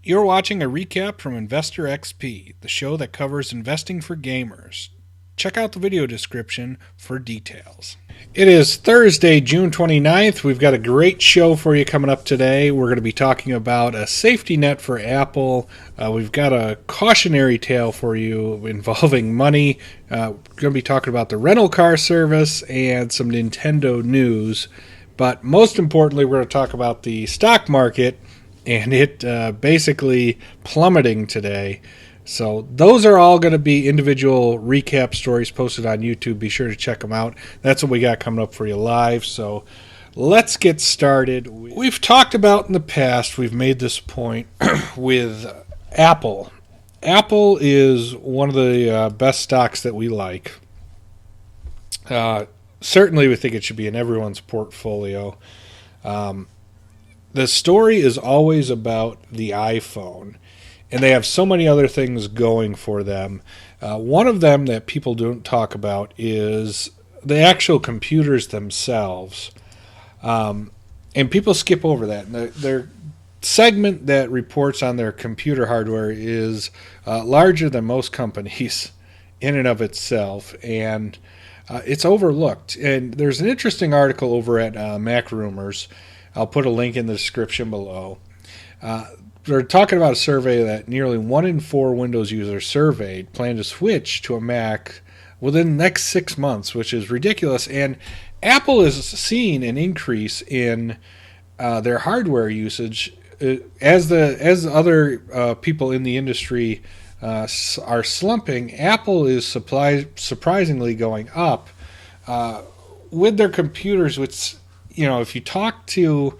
You're watching a recap from Investor XP, the show that covers investing for gamers. Check out the video description for details. It is Thursday, June 29th. We've got a great show for you coming up today. We're going to be talking about a safety net for Apple. We've got a cautionary tale for you involving money. We're going to be talking about the rental car service and some Nintendo news. But most importantly, we're going to talk about the stock market and it basically plummeting today. So those are all going to be individual recap stories posted on YouTube. Be sure to check them out. That's what we got coming up for you live. So let's get started. We've talked about in the past, we've made this point with Apple. Apple is one of the best stocks that we like. Certainly we think it should be in everyone's portfolio. The story is always about the iPhone, and they have so many other things going for them. One of them that people don't talk about is the actual computers themselves, and people skip over that. And their segment that reports on their computer hardware is larger than most companies in and of itself, and it's overlooked. And there's an interesting article over at Mac Rumors. I'll put a link in the description below. They're talking about a survey that nearly 1 in 4 Windows users surveyed plan to switch to a Mac within the next 6 months, which is ridiculous. And Apple is seeing an increase in their hardware usage as other people in the industry are slumping. Apple is surprisingly going up with their computers, which, you know, if you talk to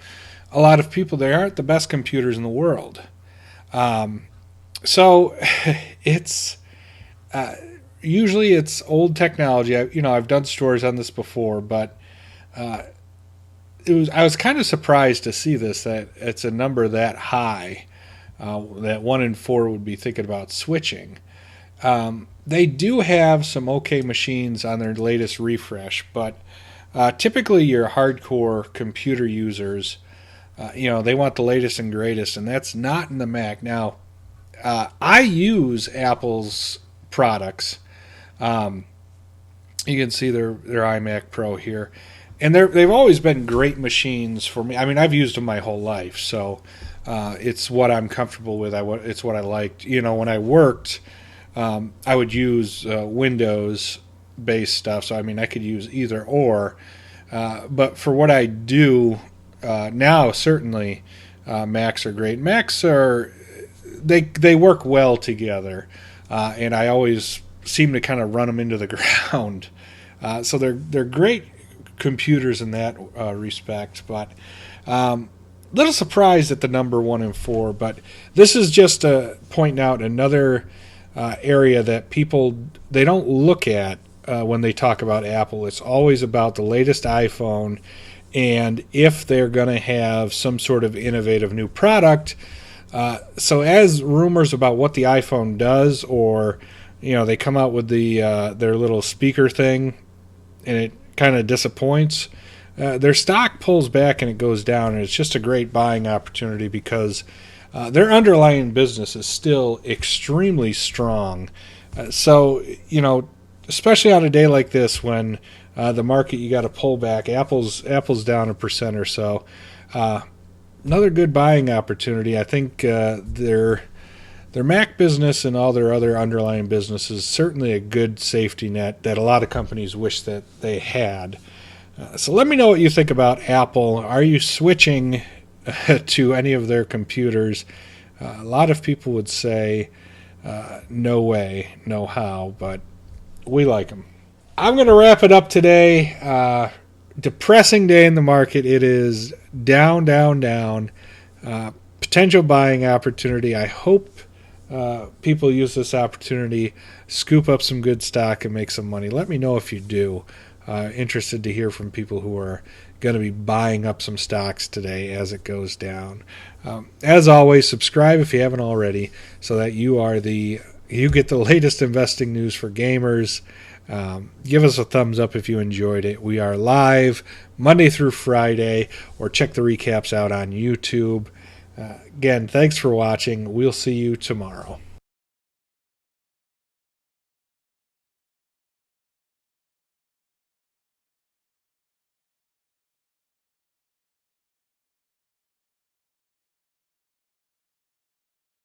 a lot of people, they aren't the best computers in the world. So it's usually it's old technology. I've done stories on this before, but I was kind of surprised to see this, that it's a number that high, that 1 in 4 would be thinking about switching. They do have some okay machines on their latest refresh, but typically your hardcore computer users, they want the latest and greatest, and that's not in the Mac. Now, I use Apple's products. You can see their iMac Pro here, and they've always been great machines for me. I mean, I've used them my whole life, so it's what I'm comfortable with. It's what I liked. When I worked, I would use Windows-based stuff, so I mean, I could use either or. But for what I do now, certainly Macs are great. Macs they work well together, and I always seem to kind of run them into the ground. So they're great computers in that respect. But little surprised at the number 1 in 4. But this is just pointing out another area that people they don't look at when they talk about Apple. It's always about the latest iPhone, and if they're going to have some sort of innovative new product. So as rumors about what the iPhone does, or they come out with their little speaker thing, and it kind of disappoints, their stock pulls back and it goes down, and it's just a great buying opportunity because their underlying business is still extremely strong. So especially on a day like this when the market, you got to pull back. Apple's down 1% or so. Another good buying opportunity. I think their Mac business and all their other underlying businesses is certainly a good safety net that a lot of companies wish that they had. So let me know what you think about Apple. Are you switching to any of their computers? A lot of people would say no way, no how, but we like them. I'm going to wrap it up today. Depressing day in the market. It is down, down, down. Potential buying opportunity. I hope people use this opportunity, scoop up some good stock, and make some money. Let me know if you do. Interested to hear from people who are going to be buying up some stocks today as it goes down. As always, subscribe if you haven't already, so that you get the latest investing news for gamers. Give us a thumbs up if you enjoyed it. We are live Monday through Friday, or check the recaps out on YouTube. Again, thanks for watching. We'll see you tomorrow.